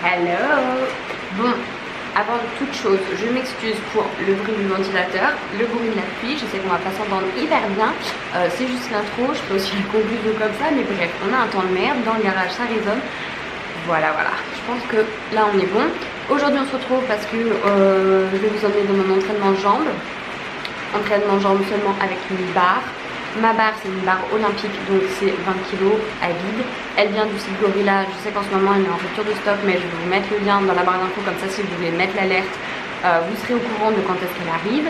Hello. Bon, avant toute chose, je m'excuse pour le bruit du ventilateur, le bruit de la pluie. Je sais qu'on va pas s'entendre hyper bien, c'est juste l'intro, je peux aussi la conclusion comme ça, mais bref, on a un temps de merde, dans le garage ça résonne. Voilà, je pense que là on est bon. Aujourd'hui on se retrouve parce que je vais vous emmener dans mon entraînement jambes. Entraînement jambes seulement avec une barre. Ma barre c'est une barre olympique, donc c'est 20 kg à vide. Elle vient du site Gorilla. Je sais qu'en ce moment elle est en rupture de stock, mais je vais vous mettre le lien dans la barre d'infos, comme ça si vous voulez mettre l'alerte, vous serez au courant de quand est-ce qu'elle arrive.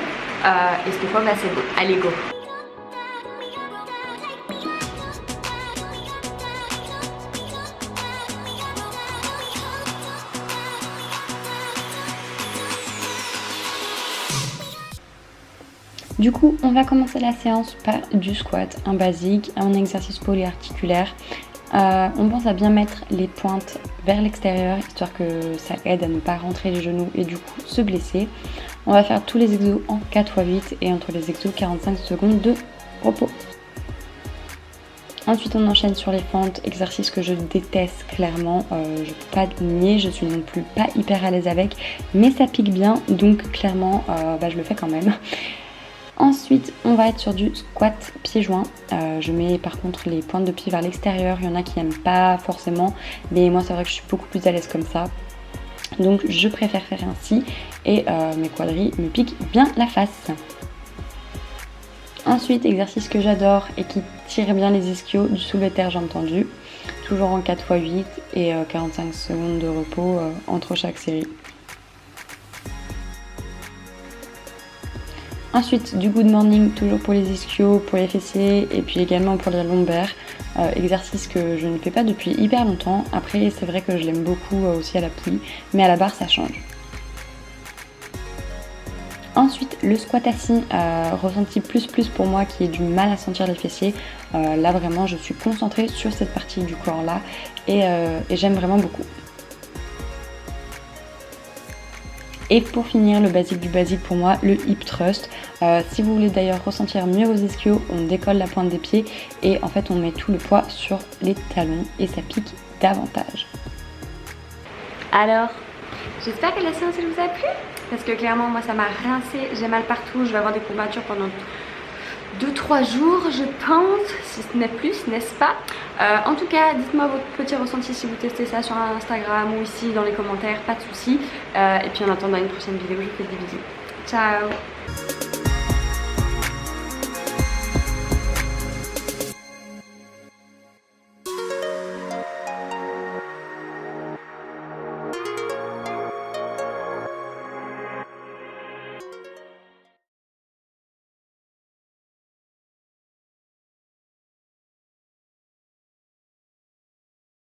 Et cette fois c'est bon, allez go. Du coup, on va commencer la séance par du squat, un basique, un exercice polyarticulaire. On pense à bien mettre les pointes vers l'extérieur, histoire que ça aide à ne pas rentrer les genoux et du coup se blesser. On va faire tous les exos en 4x8 et entre les exos 45 secondes de repos. Ensuite on enchaîne sur les fentes, exercice que je déteste clairement, je peux pas le nier, je suis non plus pas hyper à l'aise avec, mais ça pique bien, donc clairement je le fais quand même. Ensuite, on va être sur du squat pieds joints. Je mets par contre les pointes de pied vers l'extérieur. Il y en a qui n'aiment pas forcément, mais moi c'est vrai que je suis beaucoup plus à l'aise comme ça. Donc je préfère faire ainsi et mes quadris me piquent bien la face. Ensuite, exercice que j'adore et qui tire bien les ischios, du soulevé de terre jambes tendues. Toujours en 4x8 et 45 secondes de repos entre chaque série. Ensuite, du good morning, toujours pour les ischios, pour les fessiers et puis également pour les lombaires. Exercice que je ne fais pas depuis hyper longtemps. Après, c'est vrai que je l'aime beaucoup aussi à la poulie, mais à la barre, ça change. Ensuite, le squat assis, ressenti plus pour moi qui ai du mal à sentir les fessiers. Là, vraiment, je suis concentrée sur cette partie du corps-là et j'aime vraiment beaucoup. Et pour finir, le basique du basique pour moi, le hip thrust. Si vous voulez d'ailleurs ressentir mieux vos ischios, on décolle la pointe des pieds et en fait on met tout le poids sur les talons et ça pique davantage. Alors, j'espère que la séance elle vous a plu, parce que clairement moi ça m'a rincé, j'ai mal partout, je vais avoir des courbatures pendant 2-3 jours je pense, si ce n'est plus, n'est-ce pas? En tout cas, dites-moi votre petit ressenti si vous testez ça sur Instagram ou ici dans les commentaires, pas de soucis. Et puis en attendant une prochaine vidéo, je vous fais des bisous. Ciao!